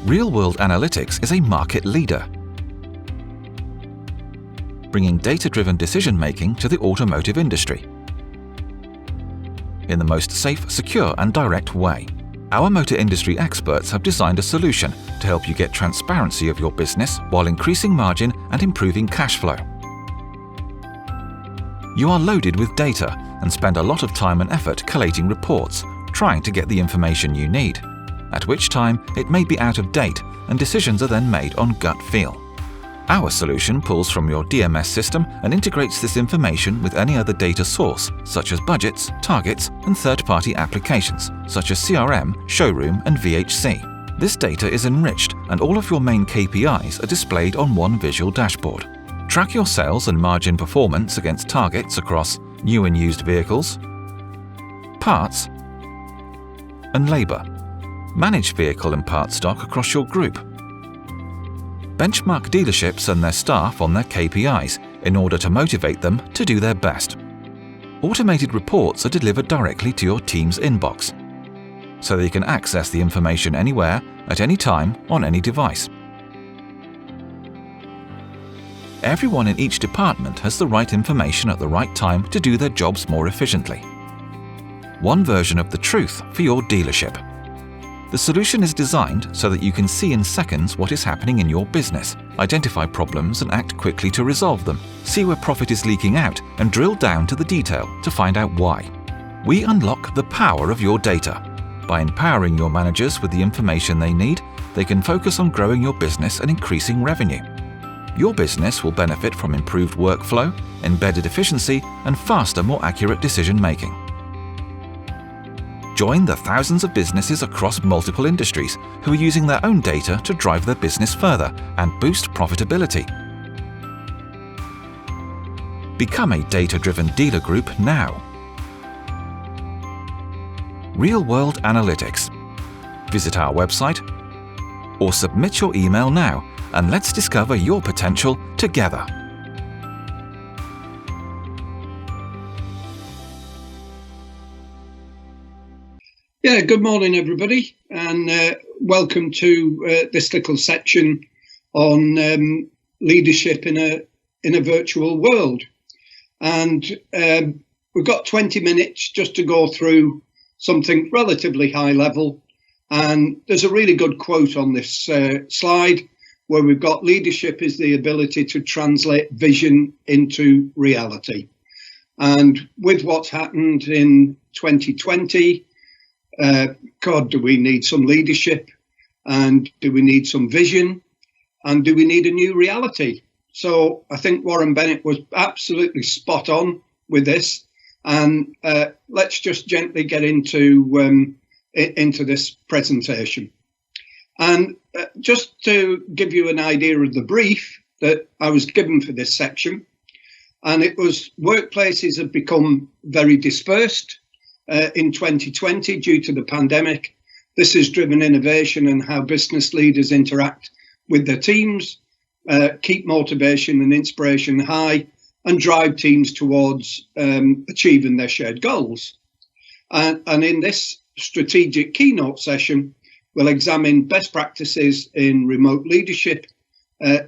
Real-world analytics is a market leader, bringing data-driven decision-making to the automotive industry in the most safe, secure and direct way. Our motor industry experts have designed a solution to help you get transparency of your business while increasing margin and improving cash flow. You are loaded with data and spend a lot of time and effort collating reports, trying to get the information you need, at which time it may be out of date and decisions are then made on gut feel. Our solution pulls from your DMS system and integrates this information with any other data source, such as budgets, targets, and third-party applications, such as CRM, Showroom, and VHC. This data is enriched, and all of your main KPIs are displayed on one visual dashboard. Track your sales and margin performance against targets across new and used vehicles, parts, and labour. Manage vehicle and part stock across your group. Benchmark dealerships and their staff on their KPIs in order to motivate them to do their best. Automated reports are delivered directly to your team's inbox, so they can access the information anywhere, at any time, on any device. Everyone in each department has the right information at the right time to do their jobs more efficiently. One version of the truth for your dealership. The solution is designed so that you can see in seconds what is happening in your business, identify problems and act quickly to resolve them, see where profit is leaking out and drill down to the detail to find out why. We unlock the power of your data. By empowering your managers with the information they need, they can focus on growing your business and increasing revenue. Your business will benefit from improved workflow, embedded efficiency, and faster, more accurate decision-making. Join the thousands of businesses across multiple industries who are using their own data to drive their business further and boost profitability. Become a data-driven dealer group now. Real-world analytics. Visit our website or submit your email now and let's discover your potential together. Yeah, good morning, everybody, and welcome to this little section on leadership in a virtual world. And we've got 20 minutes just to go through something relatively high level. And there's a really good quote on this slide where we've got leadership is the ability to translate vision into reality. And with what's happened in 2020, God, do we need some leadership, and do we need some vision, and do we need a new reality? So I think Warren Bennett was absolutely spot on with this, and let's just gently get into this presentation. And just to give you an idea of the brief that I was given for this section, and it was workplaces have become very dispersed in 2020 due to the pandemic. This has driven innovation and how business leaders interact with their teams, keep motivation and inspiration high, and drive teams towards achieving their shared goals. And in this strategic keynote session, we'll examine best practices in remote leadership,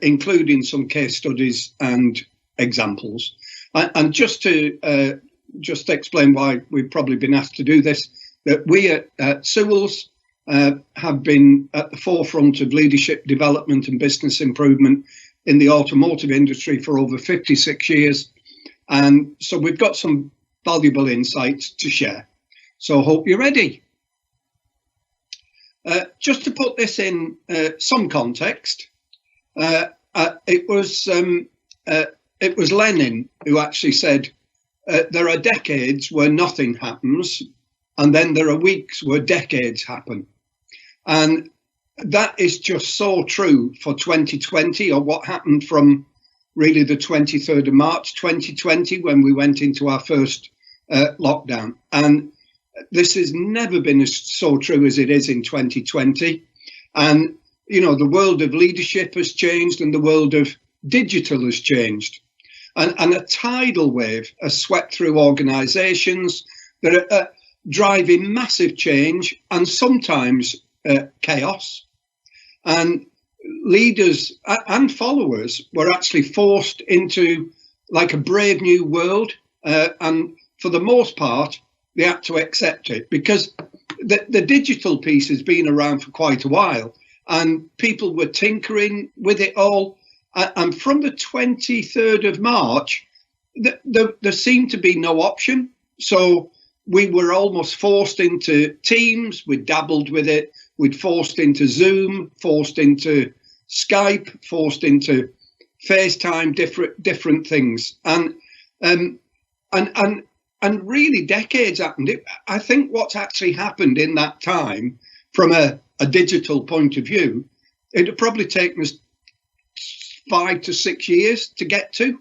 including some case studies and examples. And just to explain why we've probably been asked to do this, that we at Sewells have been at the forefront of leadership development and business improvement in the automotive industry for over 56 years. And so we've got some valuable insights to share. So I hope you're ready. Just to put this in some context, it was Lenin who actually said, there are decades where nothing happens, and then there are weeks where decades happen. And that is just so true for 2020, or what happened from really the 23rd of March 2020 when we went into our first lockdown. And this has never been so true as it is in 2020. And, you know, the world of leadership has changed and the world of digital has changed. And a tidal wave has swept through organisations that are driving massive change and sometimes chaos. and leaders and followers were actually forced into like a brave new world, and for the most part they had to accept it, because the digital piece has been around for quite a while and people were tinkering with it all, and from the 23rd of March there seemed to be no option. So we were almost forced into Teams, we dabbled with it, we'd forced into Zoom, forced into Skype, forced into FaceTime, different things, and really decades happened. I think what's actually happened in that time, from a digital point of view, it'd probably taken us 5 to 6 years to get to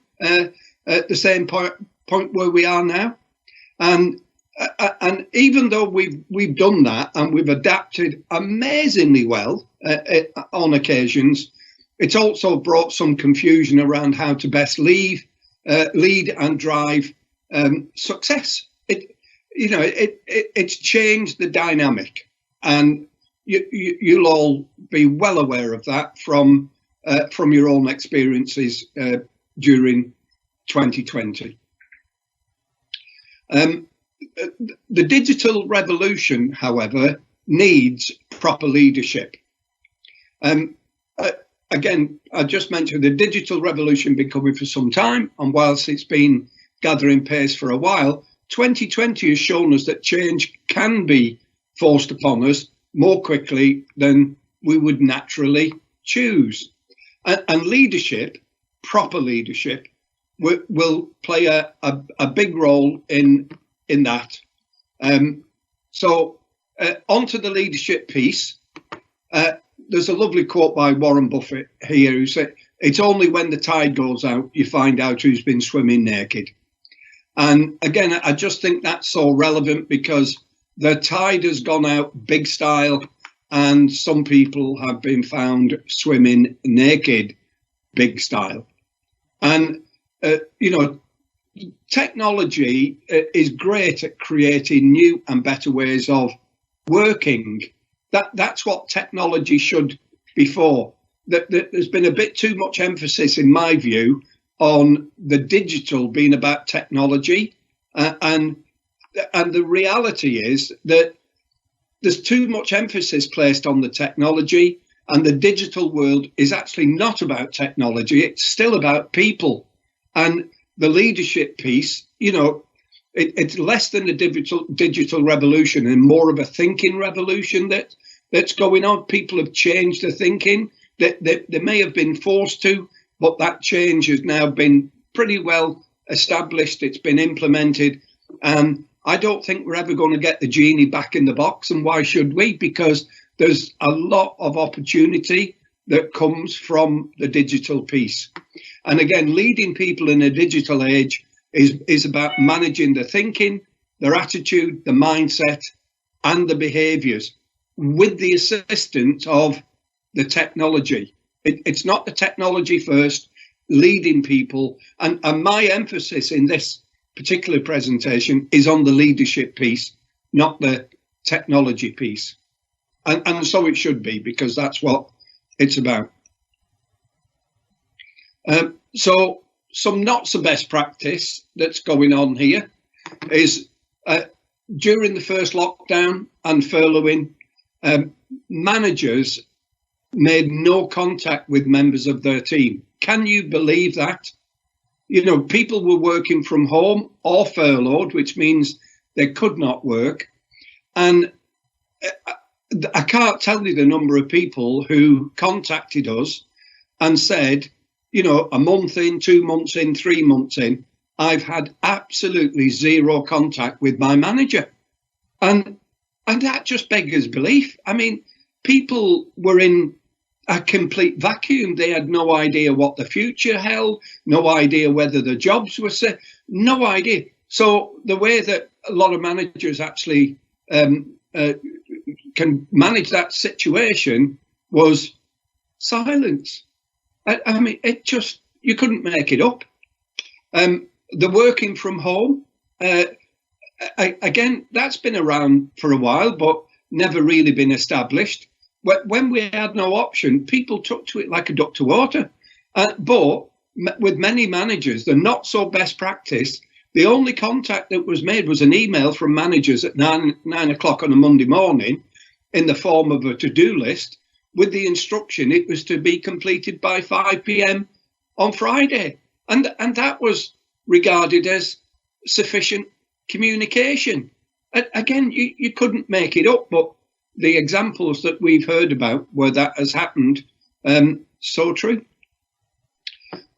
at the same point where we are now, and even though we've done that and we've adapted amazingly well on occasions, it's also brought some confusion around how to best lead and drive success. It's changed the dynamic, and you'll all be well aware of that from your own experiences during 2020. The digital revolution, however, needs proper leadership. Again, I just mentioned the digital revolution been coming for some time, and whilst it's been gathering pace for a while, 2020 has shown us that change can be forced upon us more quickly than we would naturally choose. And leadership, proper leadership, will play a big role in that. So onto the leadership piece. There's a lovely quote by Warren Buffett here, who said, "It's only when the tide goes out you find out who's been swimming naked." And again, I just think that's so relevant, because the tide has gone out big style and some people have been found swimming naked big style. And technology is great at creating new and better ways of working. That's what technology should be for. There's been a bit too much emphasis, in my view, on the digital being about technology, and the reality is that there's too much emphasis placed on the technology, and the digital world is actually not about technology. It's still about people. And the leadership piece, it's less than a digital revolution and more of a thinking revolution that's going on. People have changed their thinking. They may have been forced to, but that change has now been pretty well established. It's been implemented. And I don't think we're ever going to get the genie back in the box. And why should we? Because there's a lot of opportunity that comes from the digital piece. And again, leading people in a digital age is about managing the thinking, their attitude, the mindset, and the behaviours with the assistance of the technology. It's not the technology first, leading people. And my emphasis in this particular presentation is on the leadership piece, not the technology piece. And so it should be, because that's what it's about. So some not so best practice that's going on here is during the first lockdown and furloughing, managers made no contact with members of their team. Can you believe that? People were working from home or furloughed, which means they could not work. And I can't tell you the number of people who contacted us and said, a month in, 2 months in, 3 months in, I've had absolutely zero contact with my manager. And that just beggars belief. I mean, people were in a complete vacuum. They had no idea what the future held, no idea whether the jobs were set, no idea. So the way that a lot of managers actually can manage that situation was silence. I mean, you couldn't make it up. The working from home, again, that's been around for a while, but never really been established. when we had no option, people took to it like a duck to water. But with many managers, the not so best practice, the only contact that was made was an email from managers at 9 o'clock on a Monday morning in the form of a to-do list with the instruction it was to be completed by 5 p.m. on Friday. And that was regarded as sufficient communication. Again, you couldn't make it up, but the examples that we've heard about where that has happened, so true.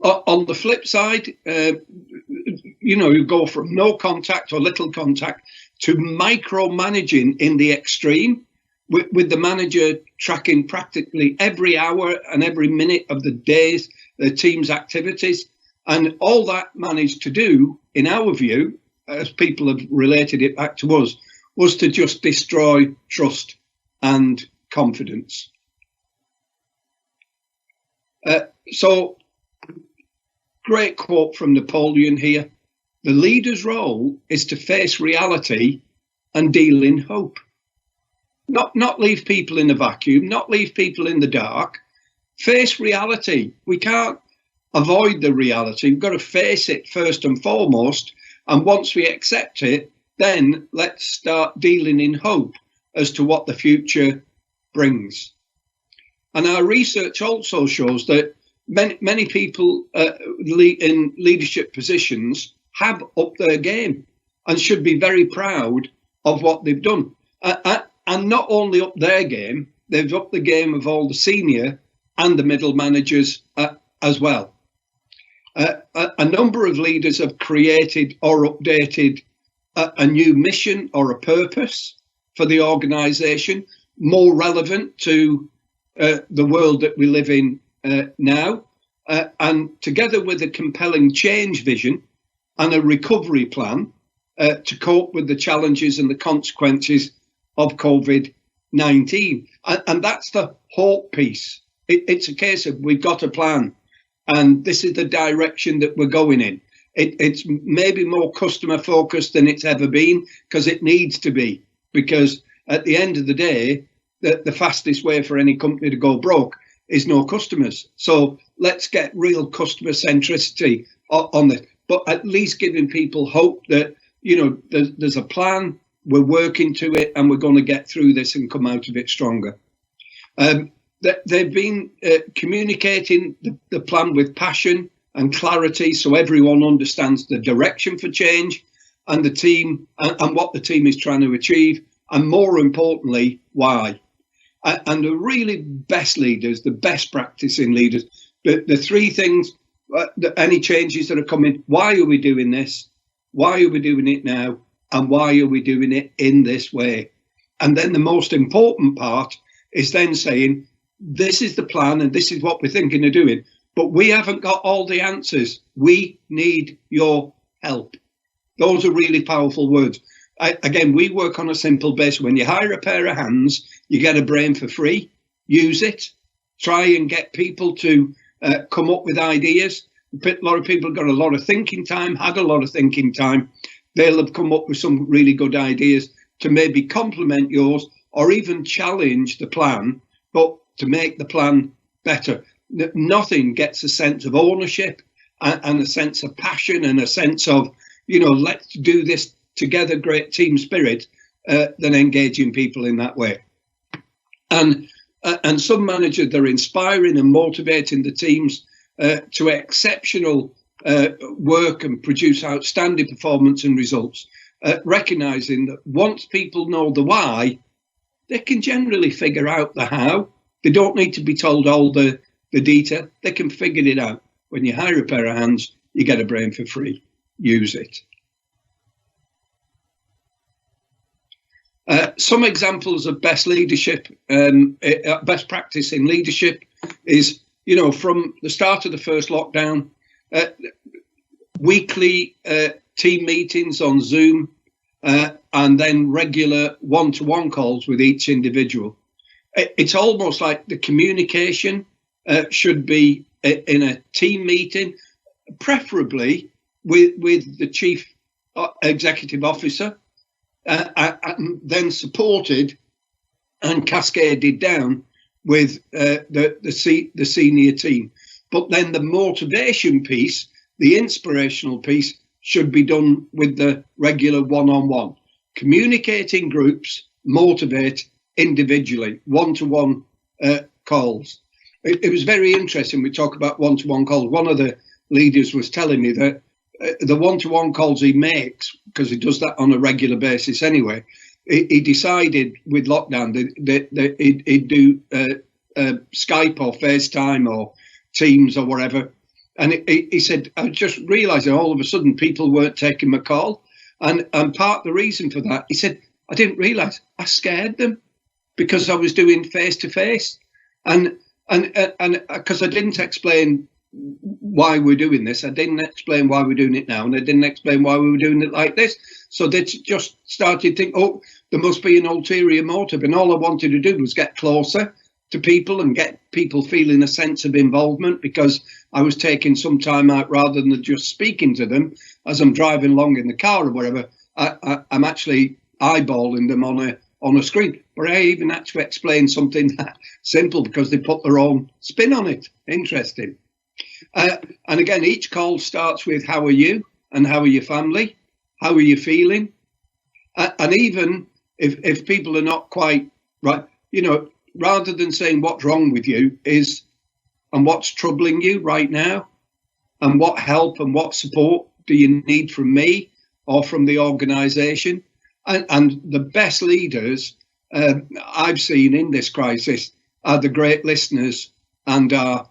On the flip side, you go from no contact or little contact to micromanaging in the extreme, with the manager tracking practically every hour and every minute of the team's activities. And all that managed to do, in our view, as people have related it back to us, was to just destroy trust and confidence. So, great quote from Napoleon here. The leader's role is to face reality and deal in hope. Not leave people in a vacuum, not leave people in the dark. Face reality. We can't avoid the reality. We've got to face it first and foremost. And once we accept it, then let's start dealing in hope as to what the future brings. And our research also shows that many people in leadership positions have upped their game and should be very proud of what they've done. And not only up their game, they've upped the game of all the senior and the middle managers as well. A number of leaders have created or updated a new mission or a purpose for the organisation, more relevant to the world that we live in now, and together with a compelling change vision and a recovery plan to cope with the challenges and the consequences of COVID-19. And that's the hope piece. It's a case of we've got a plan and this is the direction that we're going in. It's maybe more customer focused than it's ever been, because it needs to be, because at the end of the day, the fastest way for any company to go broke is no customers. So let's get real customer centricity on this, but at least giving people hope that, there's a plan, we're working to it, and we're going to get through this and come out of it stronger. They've been communicating the plan with passion and clarity, so everyone understands the direction for change and the team and what the team is trying to achieve, and more importantly, why. And the really best leaders, the best practicing leaders, the three things, any changes that are coming: why are we doing this? Why are we doing it now? And why are we doing it in this way? And then the most important part is then saying, this is the plan and this is what we're thinking of doing, but we haven't got all the answers. We need your help. Those are really powerful words. Again, we work on a simple basis. When you hire a pair of hands, you get a brain for free. Use it. Try and get people to come up with ideas. A lot of people got a lot of thinking time, had a lot of thinking time. They'll have come up with some really good ideas to maybe complement yours or even challenge the plan, but to make the plan better. Nothing gets a sense of ownership and a sense of passion and a sense of, let's do this together, great team spirit, than engaging people in that way. And some managers, they're inspiring and motivating the teams to exceptional work and produce outstanding performance and results, recognising that once people know the why, they can generally figure out the how. They don't need to be told all the detail. They can figure it out. When you hire a pair of hands, you get a brain for free. Use it. Some examples of best leadership, best practice in leadership is, from the start of the first lockdown, weekly team meetings on Zoom, and then regular one-to-one calls with each individual. It's almost like the communication should be in a team meeting, preferably with the chief executive officer, and then supported and cascaded down with the senior team. But then the motivation piece, the inspirational piece, should be done with the regular one-on-one. Communicating groups, motivate individually, one-to-one calls. It was very interesting. We talk about one-to-one calls. One of the leaders was telling me that the one-to-one calls he makes, because he does that on a regular basis anyway, he decided with lockdown that he'd do Skype or FaceTime or Teams or whatever. And he said, I just realised that all of a sudden people weren't taking my call. And part of the reason for that, he said, I didn't realise I scared them because I was doing face-to-face. And because I didn't explain why we're doing this, I didn't explain why we're doing it now, and I didn't explain why we were doing it like this. So they just started to think, oh, there must be an ulterior motive. And all I wanted to do was get closer to people and get people feeling a sense of involvement, because I was taking some time out rather than just speaking to them as I'm driving along in the car or whatever. I'm actually eyeballing them on a screen. But I even had to explain something that simple because they put their own spin on it. Interesting. And again, each call starts with how are you and how are your family? How are you feeling? And even if people are not quite right, rather than saying what's wrong with you and what's troubling you right now, and what help and what support do you need from me or from the organisation? And the best leaders I've seen in this crisis are the great listeners and are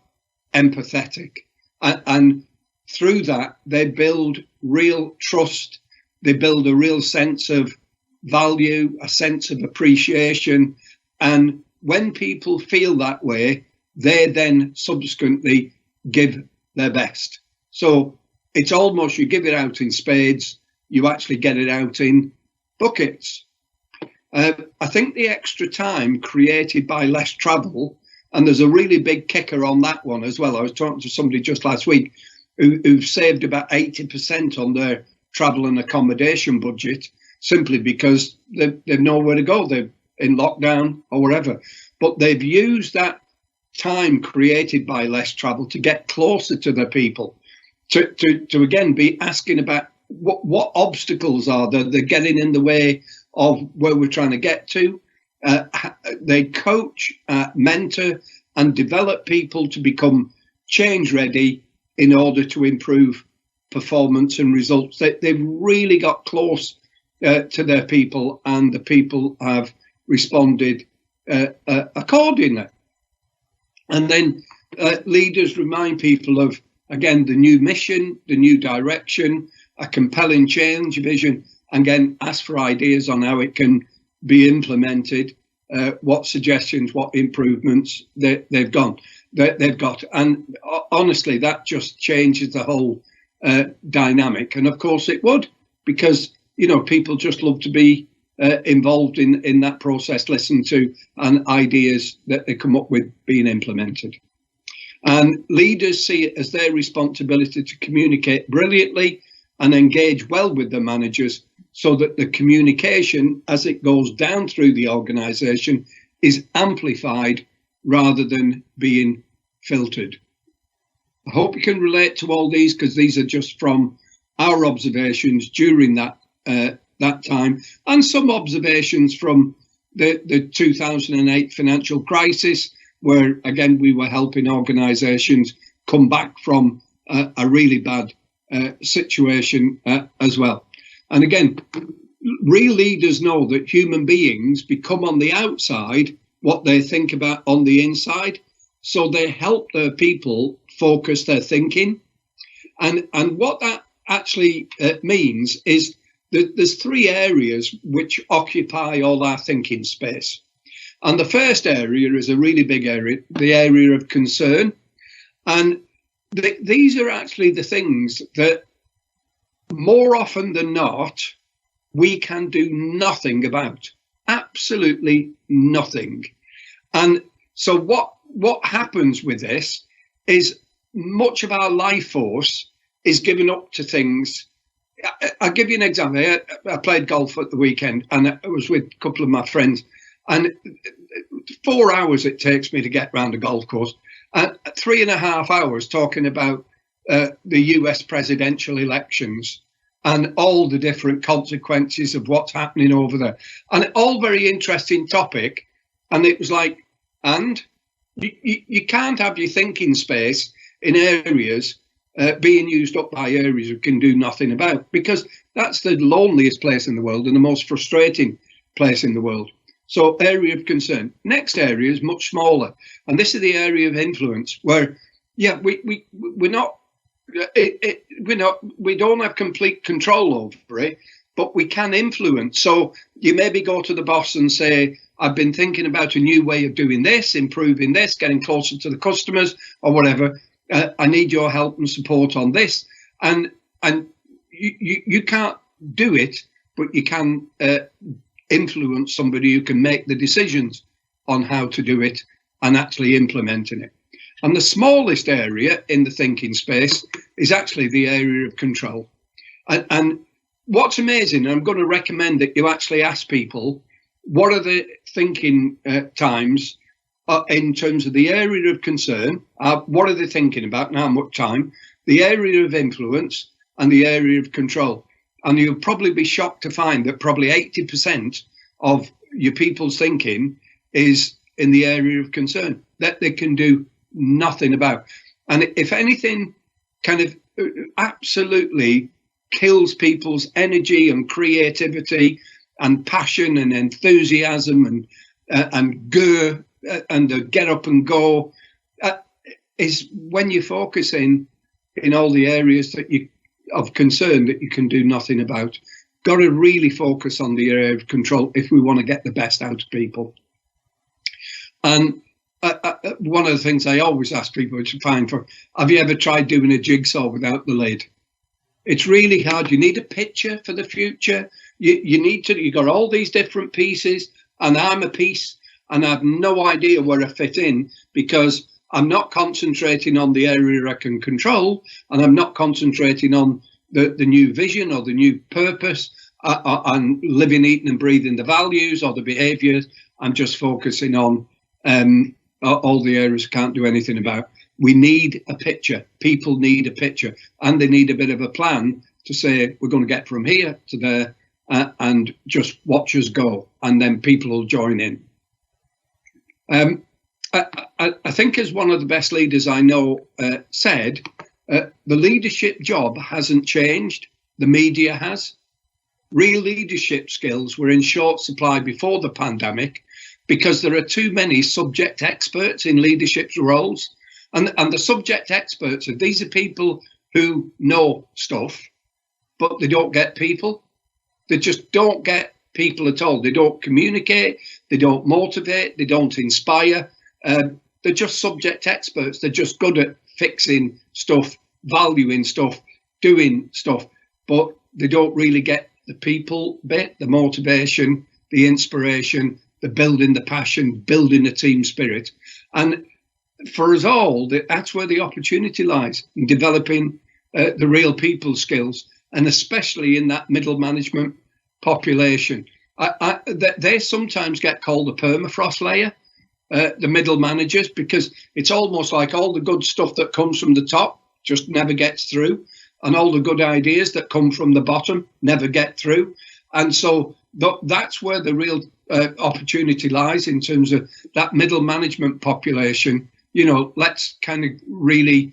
empathetic. And through that, they build real trust. They build a real sense of value, a sense of appreciation. And when people feel that way, they then subsequently give their best. So it's almost, you give it out in spades, you actually get it out in buckets. I think the extra time created by less travel, and there's a really big kicker on that one as well. I was talking to somebody just last week who've saved about 80% on their travel and accommodation budget, simply because they've nowhere to go. They're in lockdown or whatever. But they've used that time created by less travel to get closer to their people, to again be asking about what obstacles are that they're getting in the way of where we're trying to get to. They coach, mentor and develop people to become change ready in order to improve performance and results. They've really got close to their people, and the people have responded accordingly. And then leaders remind people of, again, the new mission, the new direction, a compelling change vision, and again, ask for ideas on how it can be implemented, what suggestions, what improvements they've got. And honestly, that just changes the whole dynamic. And of course it would, because, people just love to be involved in that process, listen to, and ideas that they come up with being implemented. And leaders see it as their responsibility to communicate brilliantly and engage well with their managers, so that the communication, as it goes down through the organisation, is amplified rather than being filtered. I hope you can relate to all these, because these are just from our observations during that time, and some observations from the 2008 financial crisis, where again we were helping organisations come back from a really bad situation as well. And again, real leaders know that human beings become on the outside what they think about on the inside. So they help their people focus their thinking. And what that actually means is that there's three areas which occupy all our thinking space. And the first area is a really big area, the area of concern. And these are actually the things that more often than not, we can do nothing about. Absolutely nothing. And so what happens with this is much of our life force is given up to things. I'll give you an example. I played golf at the weekend, and I was with a couple of my friends, and 4 hours it takes me to get round a golf course, 3.5 hours talking about the US presidential elections and all the different consequences of what's happening over there. And all very interesting topic. And it was like, and you can't have your thinking space in areas being used up by areas you can do nothing about, because that's the loneliest place in the world and the most frustrating place in the world. So area of concern. Next area is much smaller, and this is the area of influence, where we don't have complete control over it, but we can influence. So you maybe go to the boss and say, I've been thinking about a new way of doing this, improving this, getting closer to the customers or whatever. I need your help and support on this. And you can't do it, but you can influence somebody who can make the decisions on how to do it and actually implementing it. And the smallest area in the thinking space is actually the area of control. And what's amazing, and I'm going to recommend that you actually ask people, what are the thinking times in terms of the area of concern? What are they thinking about and how much time? The area of influence and the area of control. And you'll probably be shocked to find that probably 80% of your people's thinking is in the area of concern that they can do nothing about. And if anything kind of absolutely kills people's energy and creativity and passion and enthusiasm and go and the get up and go, is when you focus in all the areas that you of concern that you can do nothing about. Got to really focus on the area of control if we want to get the best out of people. And one of the things I always ask people to find for, have you ever tried doing a jigsaw without the lid? It's really hard. You need a picture for the future. You got all these different pieces, and I'm a piece, and I have no idea where I fit in, because I'm not concentrating on the area I can control, and I'm not concentrating on the new vision or the new purpose and living, eating and breathing the values or the behaviours. I'm just focusing on all the areas I can't do anything about. We need a picture. People need a picture, and they need a bit of a plan to say, we're going to get from here to there, and just watch us go, and then people will join in. I think, as one of the best leaders I know said, the leadership job hasn't changed. The media has. Real leadership skills were in short supply before the pandemic because there are too many subject experts in leadership roles. And the subject experts, these are people who know stuff, but they don't get people. They just don't get people at all. They don't communicate. They don't motivate. They don't inspire. They're just subject experts. They're just good at fixing stuff, valuing stuff, doing stuff, but they don't really get the people bit, the motivation, the inspiration, the building the passion, building the team spirit. And for us all, that's where the opportunity lies, in developing the real people skills, and especially in that middle management population. They sometimes get called the permafrost layer, the middle managers, because it's almost like all the good stuff that comes from the top just never gets through, and all the good ideas that come from the bottom never get through. And so that's where the real opportunity lies in terms of that middle management population. You know, let's kind of really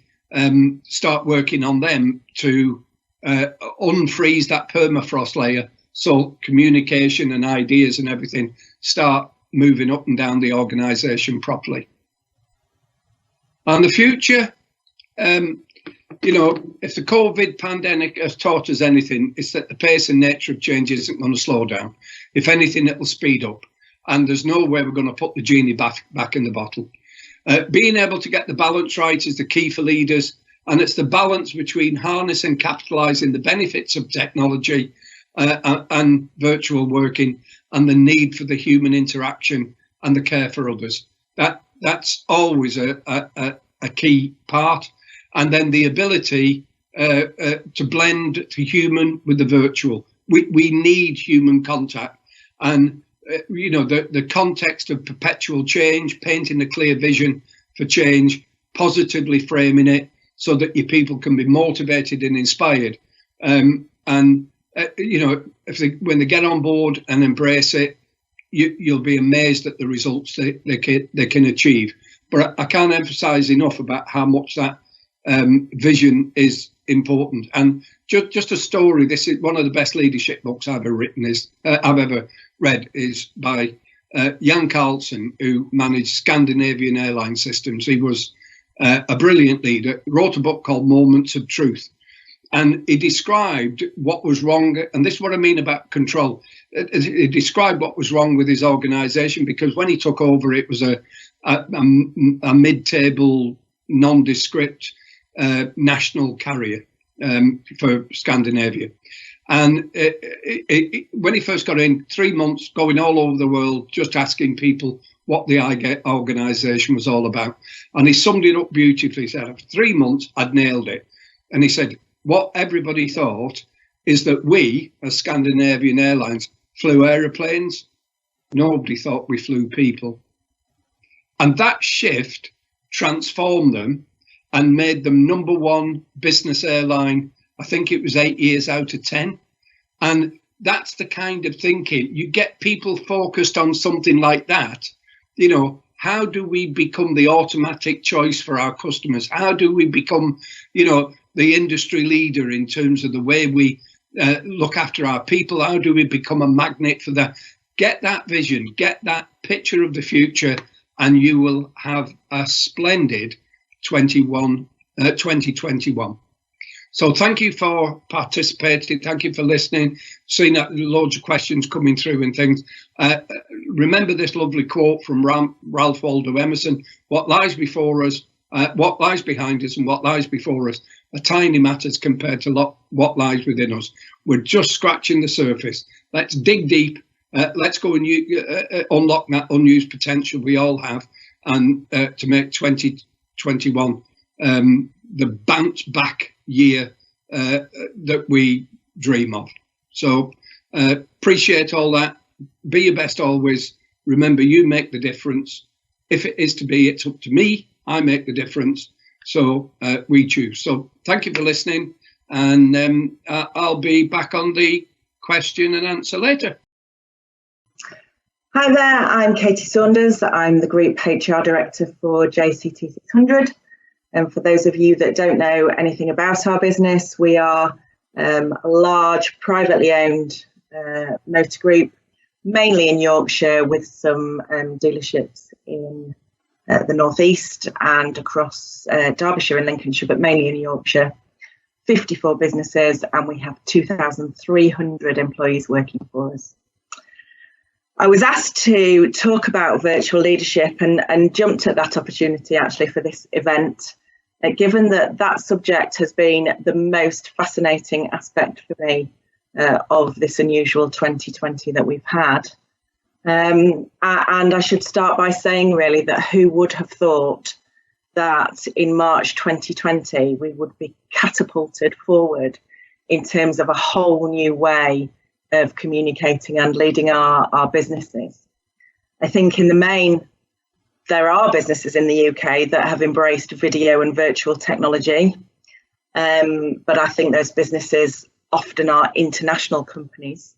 start working on them to unfreeze that permafrost layer, so communication and ideas and everything start moving up and down the organisation properly. And the future, you know, if the COVID pandemic has taught us anything, it's that the pace and nature of change isn't going to slow down. If anything, it will speed up. And there's no way we're going to put the genie back in the bottle. Being able to get the balance right is the key for leaders. And it's the balance between harnessing and capitalising the benefits of technology and virtual working, and the need for the human interaction and the care for others. That's always a key part. And then the ability to blend the human with the virtual. We need human contact. And the context of perpetual change, painting a clear vision for change, positively framing it so that your people can be motivated and inspired. When they get on board and embrace it, you'll be amazed at the results they can achieve. But I can't emphasize enough about how much that vision is important. And just a story. This is one of the best leadership books I've ever read is by Jan Carlson, who managed Scandinavian airline systems. He was a brilliant leader, wrote a book called Moments of Truth. And he described what was wrong. And this is what I mean about control. He described what was wrong with his organization, because when he took over, it was a mid-table, nondescript national carrier for Scandinavia. And when he first got in, 3 months going all over the world, just asking people what the organisation was all about. And he summed it up beautifully. He said, after 3 months, I'd nailed it. And he said, what everybody thought is that we, as Scandinavian Airlines, flew aeroplanes. Nobody thought we flew people. And that shift transformed them and made them #1 business airline. I think it was 8 years out of 10. And that's the kind of thinking. You get people focused on something like that. How do we become the automatic choice for our customers? How do we become, the industry leader in terms of the way we look after our people? How do we become a magnet for that? Get that vision, get that picture of the future, and you will have a splendid 2021. So thank you for participating. Thank you for listening. Seeing that loads of questions coming through and things. Remember this lovely quote from Ralph Waldo Emerson: what lies before us, what lies behind us and what lies before us are tiny matters compared to what lies within us. We're just scratching the surface. Let's dig deep. Let's go and unlock that unused potential we all have, and to make 2021 the bounce back year that we dream of. So appreciate all that. Be your best always. Remember, you make the difference. If it is to be, it's up to me. I make the difference. So we choose. So thank you for listening, and I'll be back on the question and answer later. Hi there, I'm Katie Saunders. I'm the Group HR Director for JCT 600. And for those of you that don't know anything about our business, we are a large privately owned motor group, mainly in Yorkshire, with some dealerships in the northeast and across Derbyshire and Lincolnshire, but mainly in Yorkshire. 54 businesses, and we have 2,300 employees working for us. I was asked to talk about virtual leadership and jumped at that opportunity actually for this event, given that subject has been the most fascinating aspect for me of this unusual 2020 that we've had. And I should start by saying really that who would have thought that in March 2020 we would be catapulted forward in terms of a whole new way of communicating and leading our businesses. I think in the main, there are businesses in the UK that have embraced video and virtual technology, but I think those businesses often are international companies.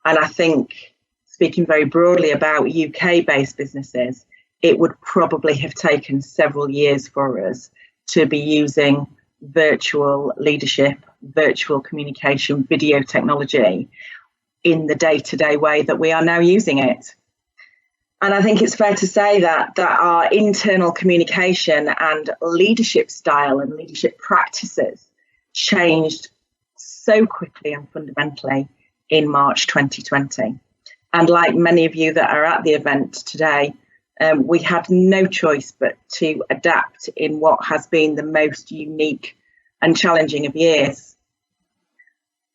And I think, speaking very broadly about UK-based businesses, it would probably have taken several years for us to be using virtual leadership, virtual communication, video technology in the day-to-day way that we are now using it. And I think it's fair to say that our internal communication and leadership style and leadership practices changed so quickly and fundamentally in March 2020. And like many of you that are at the event today, we had no choice but to adapt in what has been the most unique and challenging of years.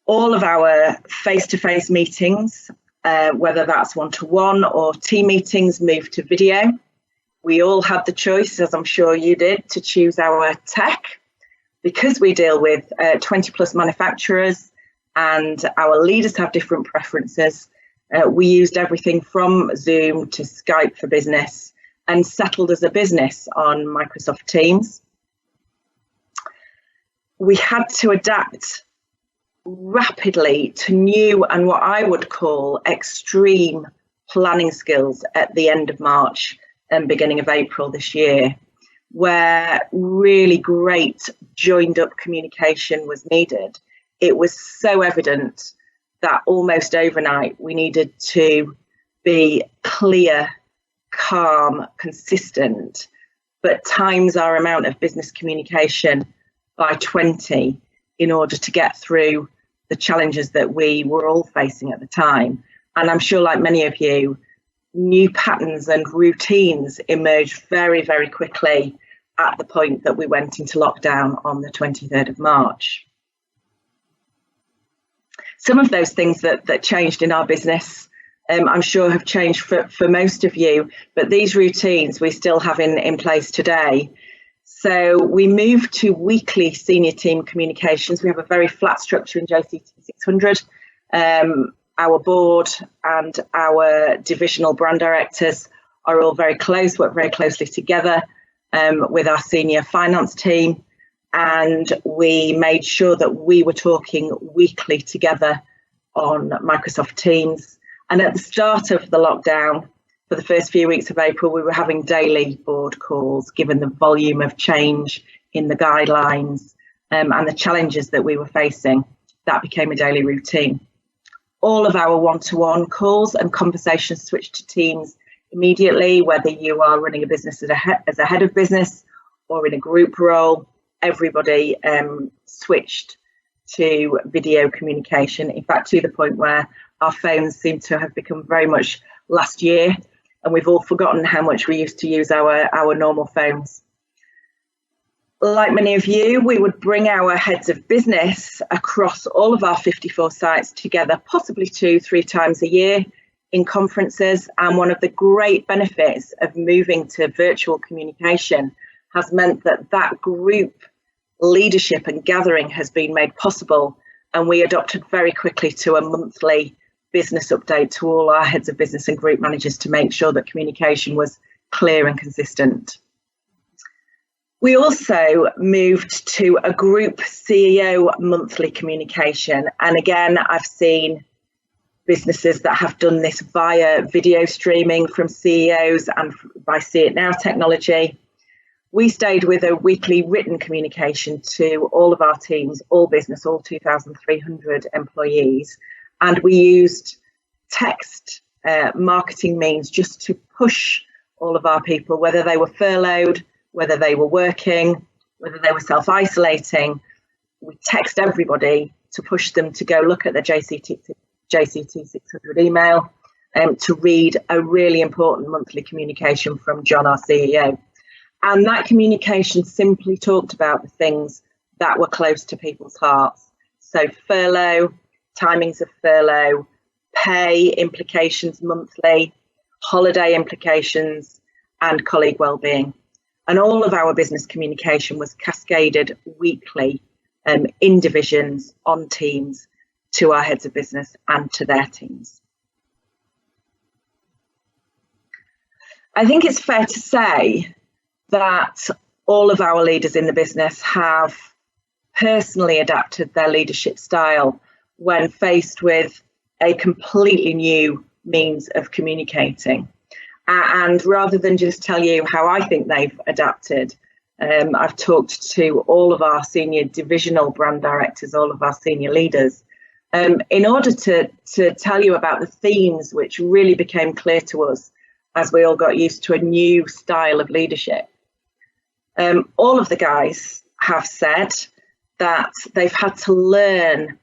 All of our face-to-face meetings, whether that's one-to-one or team meetings, moved to video. We all had the choice, as I'm sure you did, to choose our tech. Because we deal with 20 plus manufacturers and our leaders have different preferences, We used everything from Zoom to Skype for Business and settled as a business on Microsoft Teams. We had to adapt rapidly to new and what I would call extreme planning skills at the end of March and beginning of April this year, where really great joined up communication was needed. It was so evident that almost overnight we needed to be clear, calm, consistent, but times our amount of business communication by 20 in order to get through the challenges that we were all facing at the time. And I'm sure, like many of you, new patterns and routines emerged very, very quickly at the point that we went into lockdown on the 23rd of March. Some of those things that changed in our business, I'm sure have changed for most of you, but these routines we still have in place today. So we moved to weekly senior team communications. We have a very flat structure in JCT 600. Our board and our divisional brand directors are all very close, work very closely together with our senior finance team. And we made sure that we were talking weekly together on Microsoft Teams. And at the start of the lockdown, for the first few weeks of April, we were having daily board calls, given the volume of change in the guidelines and the challenges that we were facing. That became a daily routine. All of our one-to-one calls and conversations switched to Teams immediately, whether you are running a business as a head of business or in a group role. Everybody switched to video communication, in fact, to the point where our phones seem to have become very much last year, and we've all forgotten how much we used to use our normal phones. Like many of you, we would bring our heads of business across all of our 54 sites together, possibly 2-3 times a year in conferences. And one of the great benefits of moving to virtual communication has meant that group leadership and gathering has been made possible. And we adopted very quickly to a monthly business update to all our heads of business and group managers to make sure that communication was clear and consistent. We also moved to a group CEO monthly communication. And again, I've seen businesses that have done this via video streaming from CEOs and by See It Now technology. We stayed with a weekly written communication to all of our teams, all business, all 2,300 employees. And we used text marketing means just to push all of our people, whether they were furloughed, whether they were working, whether they were self-isolating. We text everybody to push them to go look at the JCT 600 email to read a really important monthly communication from John, our CEO. And that communication simply talked about the things that were close to people's hearts. So furlough, timings of furlough, pay implications monthly, holiday implications, and colleague wellbeing. And all of our business communication was cascaded weekly in divisions, on teams, to our heads of business and to their teams. I think it's fair to say that all of our leaders in the business have personally adapted their leadership style when faced with a completely new means of communicating. And rather than just tell you how I think they've adapted, I've talked to all of our senior divisional brand directors, all of our senior leaders, in order to tell you about the themes which really became clear to us as we all got used to a new style of leadership. All of the guys have said that they've had to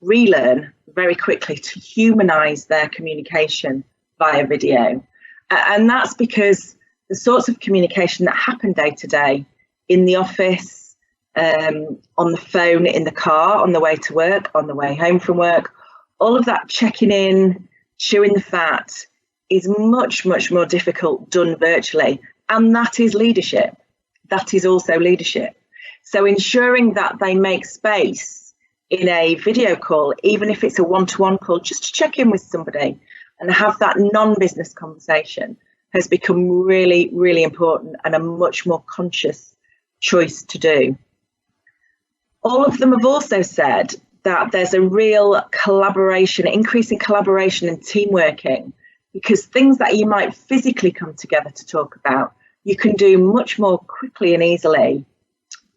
relearn very quickly to humanize their communication via video. And that's because the sorts of communication that happen day to day in the office, on the phone, in the car, on the way to work, on the way home from work, all of that checking in, chewing the fat is much, much more difficult done virtually. And that is leadership. That is also leadership. So ensuring that they make space in a video call, even if it's a one-to-one call, just to check in with somebody, and have that non-business conversation has become really, really important and a much more conscious choice to do. All of them have also said that there's a real collaboration, increasing collaboration and team working, because things that you might physically come together to talk about, you can do much more quickly and easily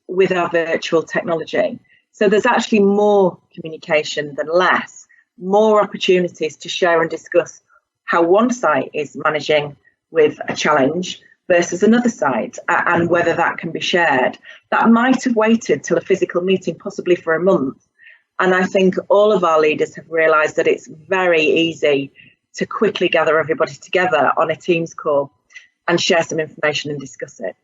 with our virtual technology. So there's actually more communication than less, more opportunities to share and discuss how one site is managing with a challenge versus another site, and whether that can be shared. That might have waited till a physical meeting, possibly for a month. And I think all of our leaders have realised that it's very easy to quickly gather everybody together on a Teams call and share some information and discuss it.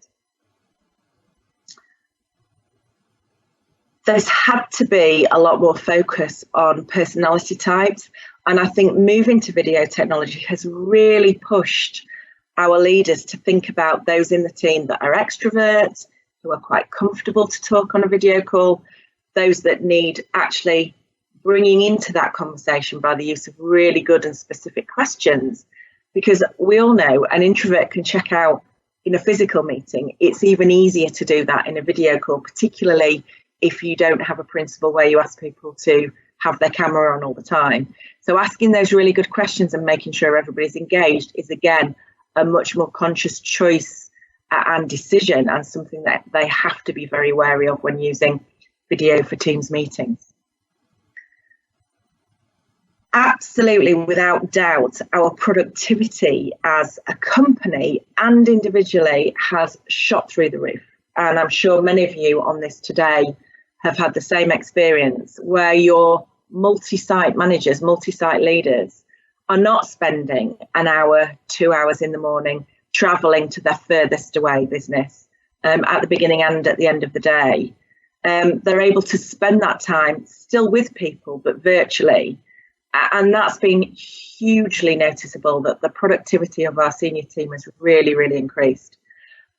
There's had to be a lot more focus on personality types, and I think moving to video technology has really pushed our leaders to think about those in the team that are extroverts, who are quite comfortable to talk on a video call, those that need actually bringing into that conversation by the use of really good and specific questions, because we all know an introvert can check out in a physical meeting. It's even easier to do that in a video call, particularly if you don't have a principle where you ask people to have their camera on all the time. So asking those really good questions and making sure everybody's engaged is, again, a much more conscious choice and decision, and something that they have to be very wary of when using video for Teams meetings. Absolutely, without doubt, our productivity as a company and individually has shot through the roof. And I'm sure many of you on this today have had the same experience, where your multi-site managers, multi-site leaders are not spending an hour, 2 hours in the morning travelling to their furthest away business at the beginning and at the end of the day. They're able to spend that time still with people, but virtually. And that's been hugely noticeable, that the productivity of our senior team has really, really increased.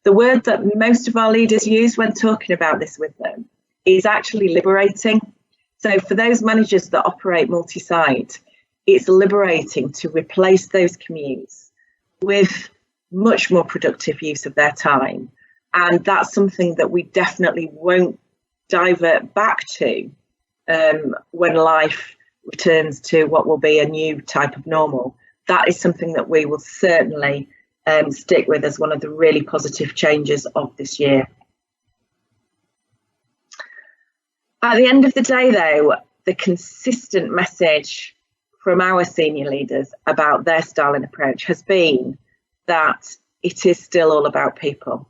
The word that most of our leaders use when talking about this with them is actually liberating. So for those managers that operate multi-site, it's liberating to replace those commutes with much more productive use of their time. And that's something that we definitely won't divert back to when life returns to what will be a new type of normal. That is something that we will certainly stick with as one of the really positive changes of this year. At the end of the day, though, the consistent message from our senior leaders about their style and approach has been that it is still all about people.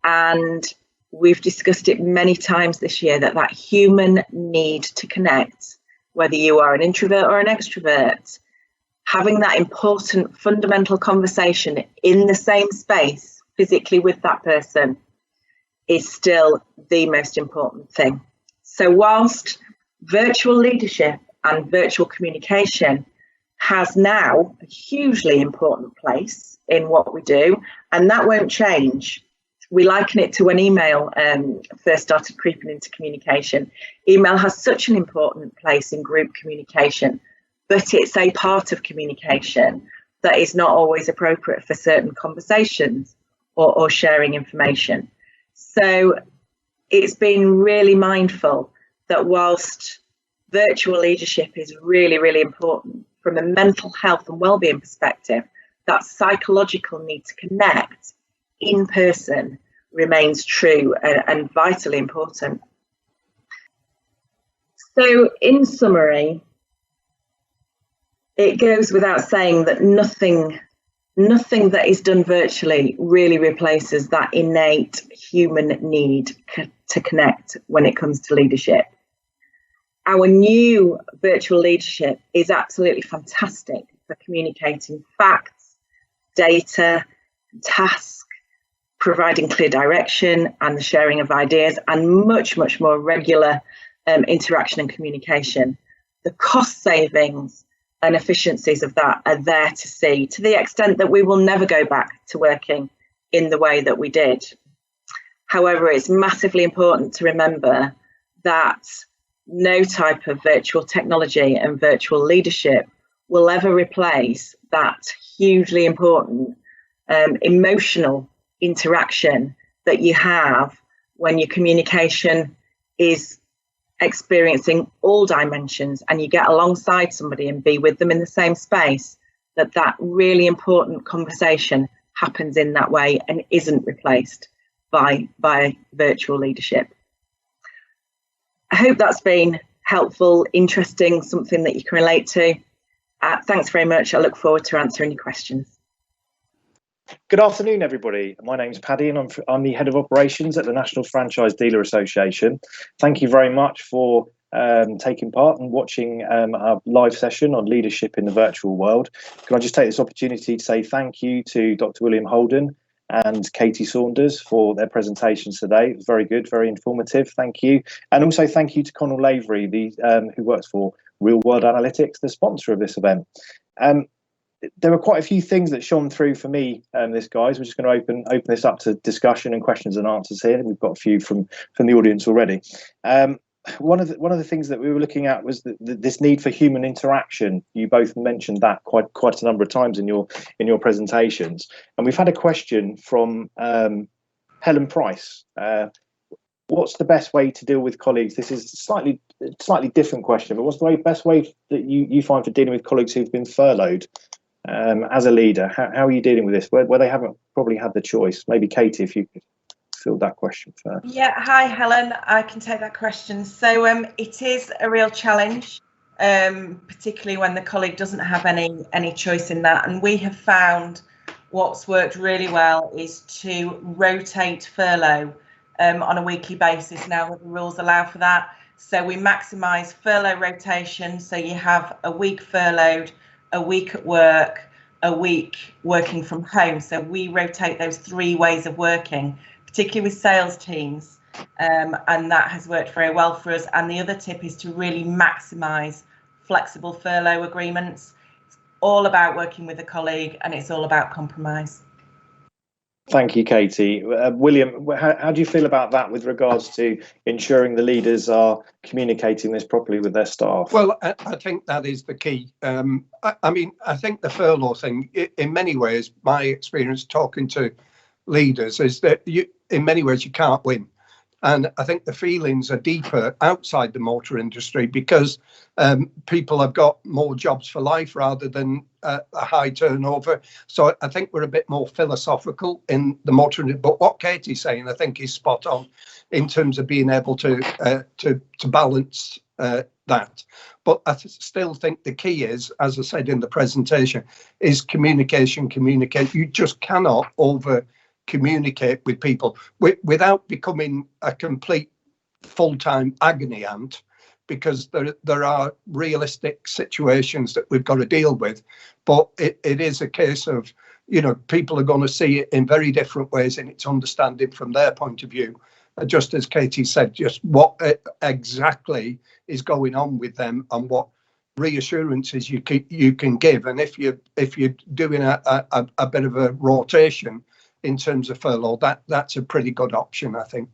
And we've discussed it many times this year, that human need to connect, whether you are an introvert or an extrovert, having that important fundamental conversation in the same space physically with that person is still the most important thing. So whilst virtual leadership and virtual communication has now a hugely important place in what we do, and that won't change. We liken it to when email first started creeping into communication. Email has such an important place in group communication, but it's a part of communication that is not always appropriate for certain conversations or sharing information. So it's been really mindful that whilst virtual leadership is really, really important from a mental health and wellbeing perspective, that psychological need to connect in person remains true and vitally important. So in summary, it goes without saying that nothing that is done virtually really replaces that innate human need to connect when it comes to leadership. Our new virtual leadership is absolutely fantastic for communicating facts, data, tasks, providing clear direction and the sharing of ideas, and much, much more regular interaction and communication. The cost savings and efficiencies of that are there to see, to the extent that we will never go back to working in the way that we did. However, it's massively important to remember that no type of virtual technology and virtual leadership will ever replace that hugely important emotional interaction that you have when your communication is experiencing all dimensions and you get alongside somebody and be with them in the same space, that really important conversation happens in that way and isn't replaced by virtual leadership. I hope that's been helpful, interesting, something that you can relate to. Thanks very much. I look forward to answering your questions. Good afternoon, everybody. My name's Paddy and I'm the Head of Operations at the National Franchise Dealer Association. Thank you very much for taking part and watching our live session on leadership in the virtual world. Can I just take this opportunity to say thank you to Dr. William Holden and Katie Saunders for their presentations today. It was very good, very informative. Thank you. And also thank you to Conall Lavery, who works for Real World Analytics, the sponsor of this event. There were quite a few things that shone through for me, guys. We're just going to open this up to discussion and questions and answers here. We've got a few from the audience already. One of the things that we were looking at was this need for human interaction. You both mentioned that quite a number of times in your presentations. And we've had a question from Helen Price. What's the best way to deal with colleagues? This is a slightly different question, but what's the best way that you find for dealing with colleagues who've been furloughed? As a leader, how are you dealing with this where they haven't probably had the choice? Maybe Katie, if you could field that question first. Yeah, hi Helen, I can take that question. So it is a real challenge, particularly when the colleague doesn't have any choice in that, and we have found what's worked really well is to rotate furlough on a weekly basis now that the rules allow for that. So we maximise furlough rotation, so you have a week furloughed, a week at work, a week working from home. So we rotate those 3 ways of working, particularly with sales teams, and that has worked very well for us. And the other tip is to really maximise flexible furlough agreements. It's all about working with a colleague and it's all about compromise. Thank you, Katie. William, how do you feel about that with regards to ensuring the leaders are communicating this properly with their staff? Well, I think that is the key. I mean, I think the furlough thing, in many ways, my experience talking to leaders is that in many ways you can't win. And I think the feelings are deeper outside the motor industry because people have got more jobs for life rather than a high turnover. So I think we're a bit more philosophical in the motor industry. But what Katie's saying, I think, is spot on in terms of being able to balance that. But I still think the key is, as I said in the presentation, is communication. You just cannot communicate with people without becoming a complete full-time agony aunt, because there are realistic situations that we've got to deal with. But it is a case of, people are going to see it in very different ways, and it's understanding from their point of view. Just as Katie said, just what exactly is going on with them and what reassurances you can give. And if you're doing a bit of a rotation in terms of furlough, that's a pretty good option, I think.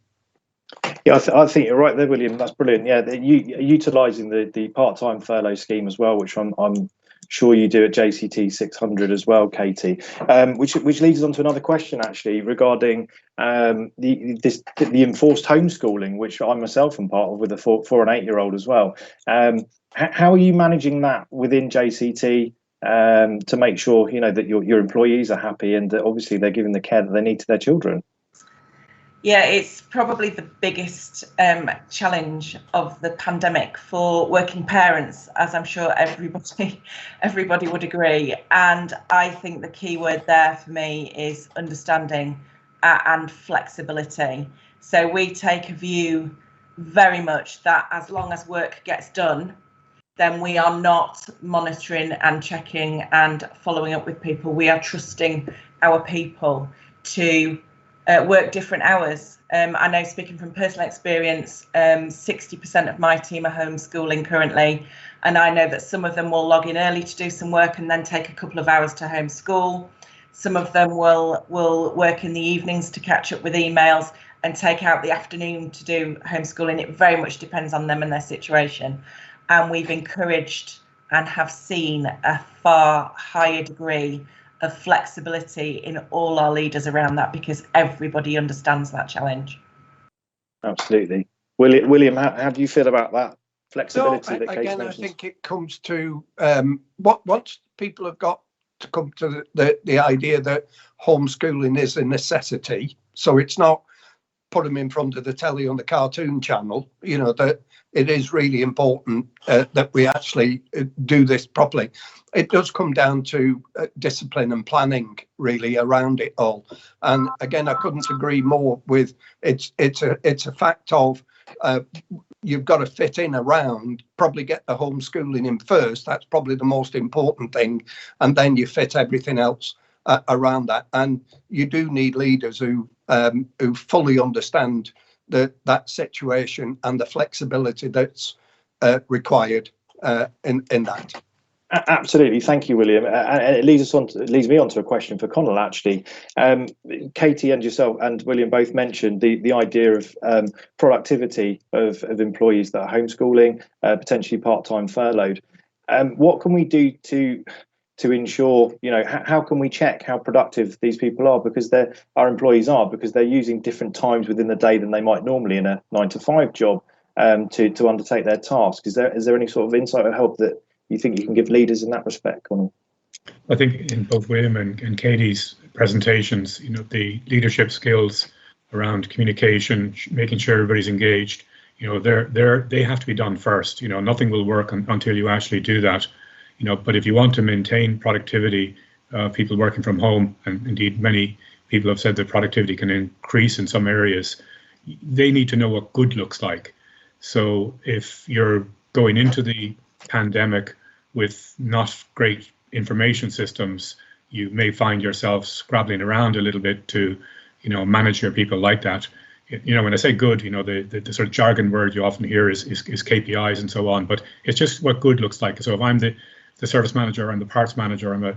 Yeah, I think you're right there, William. That's brilliant. Yeah, utilising the part-time furlough scheme as well, which I'm sure you do at JCT 600 as well, Katie. Which leads us on to another question, actually, regarding the enforced homeschooling, which I myself am part of with a 4 and 8-year-old as well. How are you managing that within JCT to make sure that your employees are happy and that obviously they're giving the care that they need to their children? Yeah, it's probably the biggest challenge of the pandemic for working parents, as I'm sure everybody would agree. And I think the key word there for me is understanding and flexibility. So we take a view very much that as long as work gets done, then we are not monitoring and checking and following up with people. We are trusting our people to work different hours. I know, speaking from personal experience, 60% of my team are homeschooling currently, and I know that some of them will log in early to do some work and then take a couple of hours to homeschool. Some of them will work in the evenings to catch up with emails and take out the afternoon to do homeschooling. It very much depends on them and their situation. And we've encouraged and have seen a far higher degree of flexibility in all our leaders around that, because everybody understands that challenge. Absolutely. William, how do you feel about that flexibility that Kate again, mentions? I think it comes to once people have got to come to the idea that homeschooling is a necessity, so it's not put them in front of the telly on the cartoon channel, that it is really important that we actually do this properly. It does come down to discipline and planning really around it all. And again, I couldn't agree more with it's a fact of you've got to fit in around, probably get the homeschooling in first. That's probably the most important thing. And then you fit everything else around that. And you do need leaders who fully understand that situation and the flexibility that's required in that. Absolutely, thank you, William. And it leads me on to a question for Conall. Actually, Katie and yourself and William both mentioned the idea of productivity of employees that are homeschooling, potentially part-time furloughed. What can we do to ensure, how can we check how productive these people are, because our employees are, because they're using different times within the day than they might normally in a 9-to-5 job to undertake their task. Is there any sort of insight or help that you think you can give leaders in that respect, Conall? I think in both William and Katie's presentations, the leadership skills around communication, making sure everybody's engaged, they have to be done first. Nothing will work until you actually do that. But if you want to maintain productivity, people working from home, and indeed many people have said that productivity can increase in some areas, they need to know what good looks like. So if you're going into the pandemic with not great information systems, you may find yourself scrabbling around a little bit to, manage your people like that. When I say good, the sort of jargon word you often hear is KPIs and so on, but it's just what good looks like. So if I'm the service manager, I'm the parts manager, I'm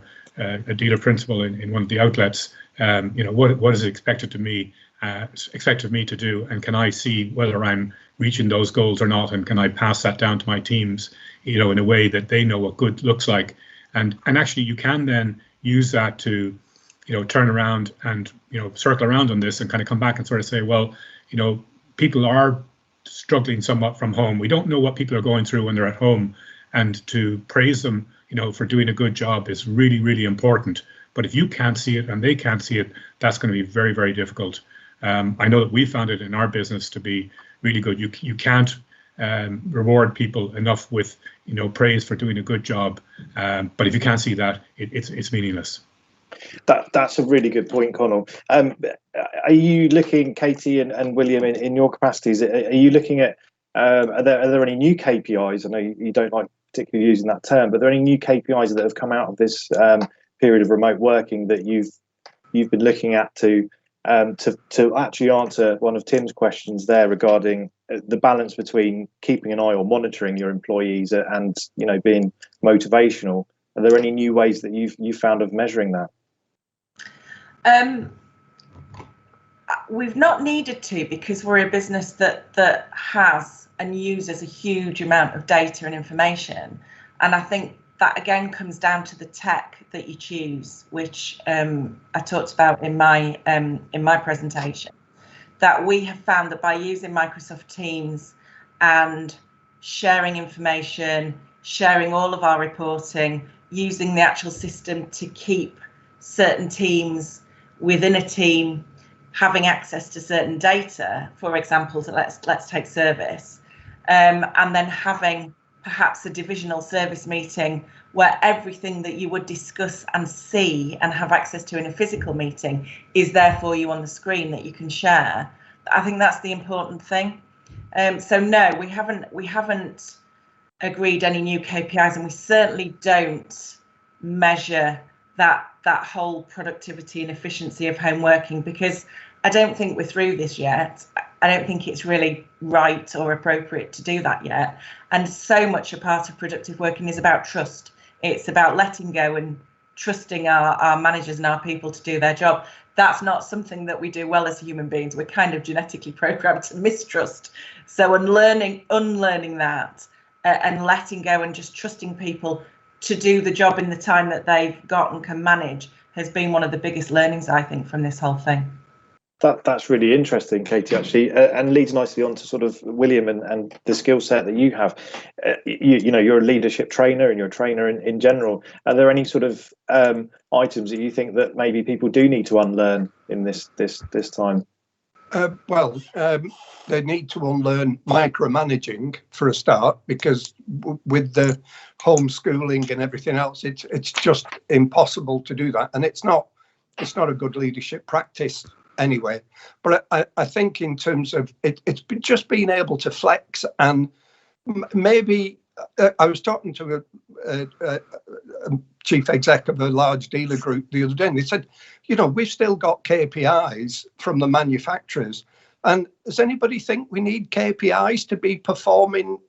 a dealer principal in one of the outlets, what is expected of me to do, and can I see whether I'm reaching those goals or not, and can I pass that down to my teams, in a way that they know what good looks like, and actually you can then use that to, turn around and circle around on this and kind of come back and sort of say, well, people are struggling somewhat from home. We don't know what people are going through when they're at home, and to praise them, for doing a good job is really, really important. But if you can't see it and they can't see it, that's going to be very, very difficult. I know that we found it in our business to be really good. You can't reward people enough with praise for doing a good job, but if you can't see that, it's meaningless. That's a really good point, Conall. Are you looking, Katie and William, in your capacities? Are you looking at are there any new KPIs? I know you don't like particularly using that term, but are there any new KPIs that have come out of this period of remote working that you've been looking at to actually answer one of Tim's questions there regarding the balance between keeping an eye or monitoring your employees and being motivational? Are there any new ways that you've found of measuring that? We've not needed to, because we're a business that has and uses a huge amount of data and information, and I think that again comes down to the tech that you choose, which I talked about in my presentation. That we have found that by using Microsoft Teams and sharing information, sharing all of our reporting, using the actual system to keep certain teams within a team having access to certain data, for example, so let's take service, and then having perhaps a divisional service meeting where everything that you would discuss and see and have access to in a physical meeting is there for you on the screen that you can share. I think that's the important thing. So no, we haven't agreed any new KPIs, and we certainly don't measure that whole productivity and efficiency of home working, because I don't think we're through this yet. I don't think it's really right or appropriate to do that yet. And so much a part of productive working is about trust. It's about letting go and trusting our managers and our people to do their job. That's not something that we do well as human beings. We're kind of genetically programmed to mistrust. So unlearning that and letting go and just trusting people to do the job in the time that they've got and can manage has been one of the biggest learnings, I think, from this whole thing. That's really interesting, Katie, actually, and leads nicely on to sort of William and the skill set that you have. You know, you're a leadership trainer and you're a trainer in general. Are there any sort of items that you think that maybe people do need to unlearn in this time? They need to unlearn micromanaging for a start, because with the homeschooling and everything else, it's just impossible to do that, and it's not a good leadership practice anyway. But I think in terms of it's just being able to flex, and maybe I was talking to a chief exec of a large dealer group the other day, and they said, you know, we've still got KPIs from the manufacturers, and does anybody think we need KPIs to be performing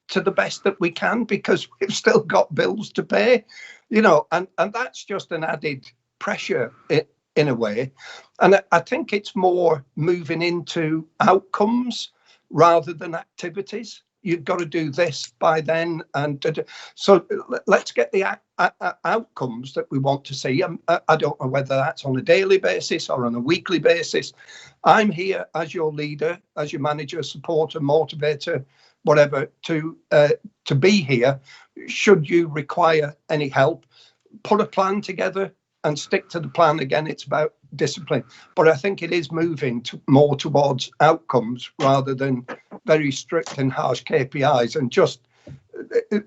to the best that we can, because we've still got bills to pay, you know, and that's just an added pressure in a way. And I think it's more moving into outcomes rather than activities. You've got to do this by then, and so let's get the outcomes that we want to see. I don't know whether that's on a daily basis or on a weekly basis. I'm here as your leader, as your manager, supporter, motivator, whatever, to be here. Should you require any help, put a plan together and stick to the plan. Again, it's about discipline, but I think it is moving more towards outcomes rather than very strict and harsh KPIs. And just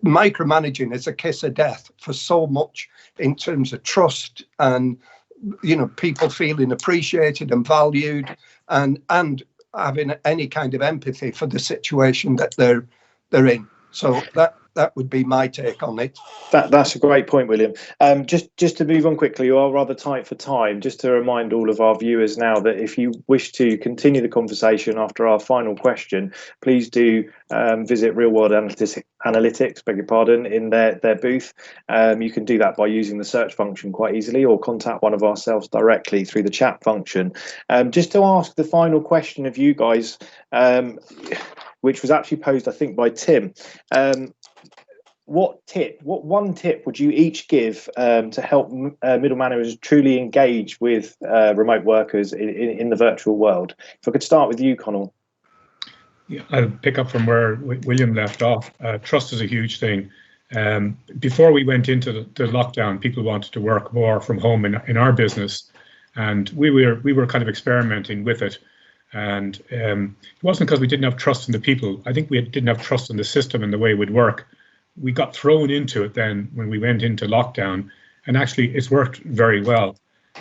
micromanaging is a kiss of death for so much in terms of trust and, you know, people feeling appreciated and valued, and having any kind of empathy for the situation that they're in. So that would be my take on it. That's a great point, William. Just to move on quickly, you are rather tight for time. Just to remind all of our viewers now that if you wish to continue the conversation after our final question, please do visit Real World Analytics, beg your pardon, in their booth. You can do that by using the search function quite easily, or contact one of ourselves directly through the chat function. Just to ask the final question of you guys, which was actually posed, I think, by Tim. What one tip would you each give to help middle managers truly engage with remote workers in the virtual world? If I could start with you, Conall. Yeah, I'll pick up from where William left off. Trust is a huge thing. Before we went into the lockdown, people wanted to work more from home in our business, and we were kind of experimenting with it. And it wasn't because we didn't have trust in the people. I think we didn't have trust in the system and the way it would work. We got thrown into it then when we went into lockdown, and actually it's worked very well.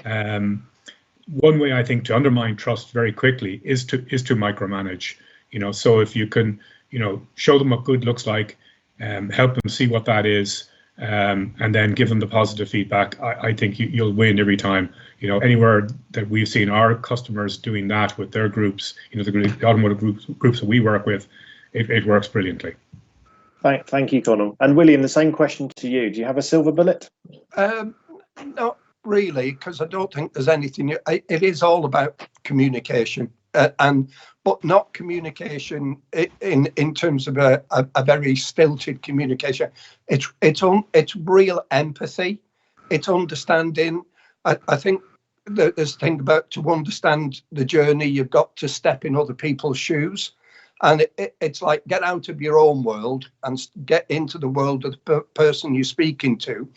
One way I think to undermine trust very quickly is to micromanage. You know, so if you can, you know, show them what good looks like, help them see what that is, and then give them the positive feedback, I think you'll win every time. You know, anywhere that we've seen our customers doing that with their groups, you know, the automotive groups that we work with, it works brilliantly. Thank you, Conall. And William, the same question to you. Do you have a silver bullet? Not really, because I don't think there's anything. It is all about communication, but not communication in terms of a very stilted communication. It's real empathy. It's understanding. I think there's a thing about, to understand the journey, you've got to step in other people's shoes. And it's like, get out of your own world and get into the world of the person you're speaking to.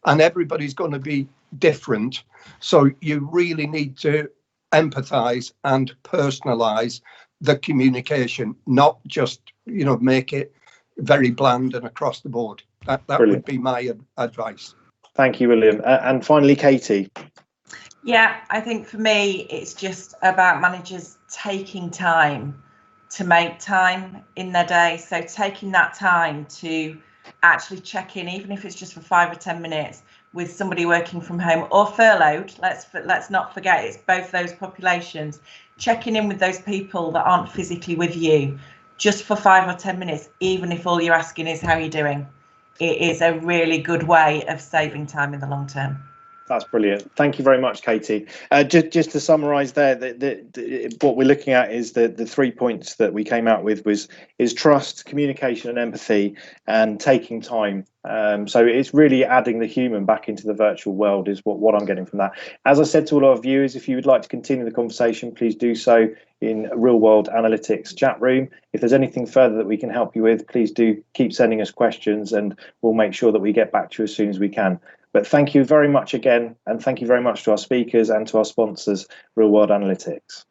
And everybody's going to be different. So you really need to empathize and personalize the communication, not just, you know, make it very bland and across the board. That would be my advice. Thank you, William. And finally, Katie. Yeah, I think for me, it's just about managers taking time to make time in their day. So taking that time to actually check in, even if it's just for 5 or 10 minutes, with somebody working from home or furloughed. Let's not forget, it's both those populations. Checking in with those people that aren't physically with you, just for 5 or 10 minutes, even if all you're asking is how you're doing. It is a really good way of saving time in the long term. That's brilliant. Thank you very much, Katie. Just to summarise there, what we're looking at is the 3 points that we came out with is trust, communication and empathy, and taking time. So it's really adding the human back into the virtual world is what I'm getting from that. As I said to all our viewers, if you would like to continue the conversation, please do so in Real World Analytics chat room. If there's anything further that we can help you with, please do keep sending us questions and we'll make sure that we get back to you as soon as we can. But thank you very much again, and thank you very much to our speakers and to our sponsors, Real World Analytics.